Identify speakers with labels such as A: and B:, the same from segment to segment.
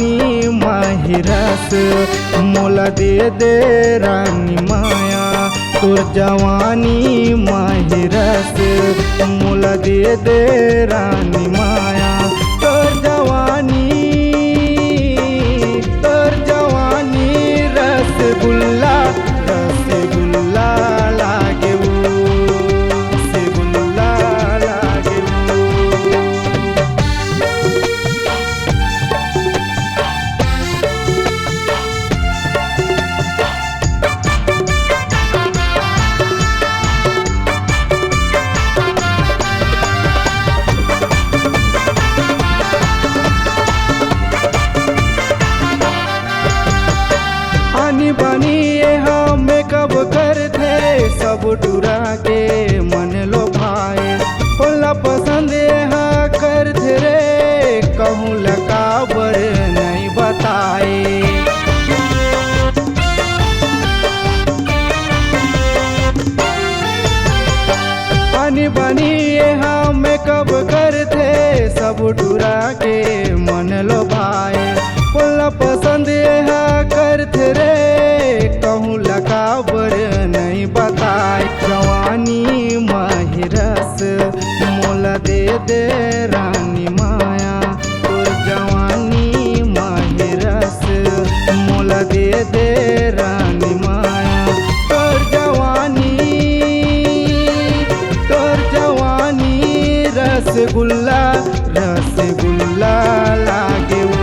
A: जवानी माहिरस मोला दे दे रानी माया। तोर जवानी माहिरस मोला दे दे रानी माया। तोर जवानी रसगुल्ला रसगुल्ला लागे वो, रसगुल्ला लागे वो। आनी बानी ये हमें कब करते सब टूरा के मन लो भाए। होला पसंद हा करते रे कहूँ लकाबर नहीं बताए। आनी बानी ये हमें कब करते सब टूरा के मन लो भाए। होला पसंद हा करते रे कहूँ लकाबर नहीं बताए। जवानी माहिरस मोला दे दे रानी माया। तोर जवानी माहिरस मोला दे दे रानी माया। तोर जवानी रसगुल्ला रसगुल्ला लागे वो।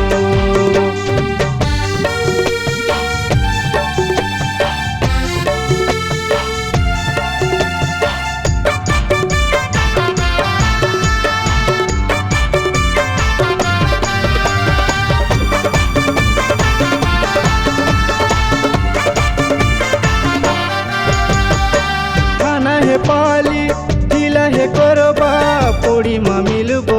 A: पाली दिल है करबा पोड़ी मा मिलबो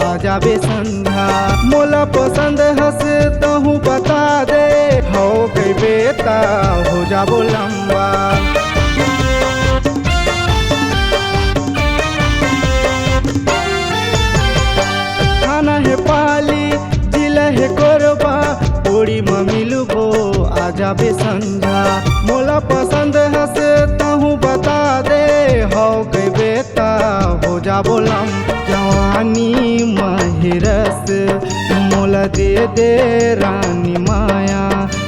A: आ जाबे संधा। मोला पसंद हस तहूँ बता दे हो गई बेटा हो जाबो लंबा। खाना है पाली दिल है करबा पोड़ी मा मिलबो आ जाबे संधा। मोला पसंद हस तहूँ बता दे हो गई बेटा हो जाबो लम। जवानी माहिरस मोला दे दे रानी माया।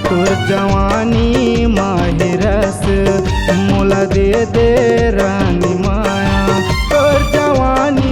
A: तोर जवानी माहिरस मोला दे दे रानी माया। तोर जवानी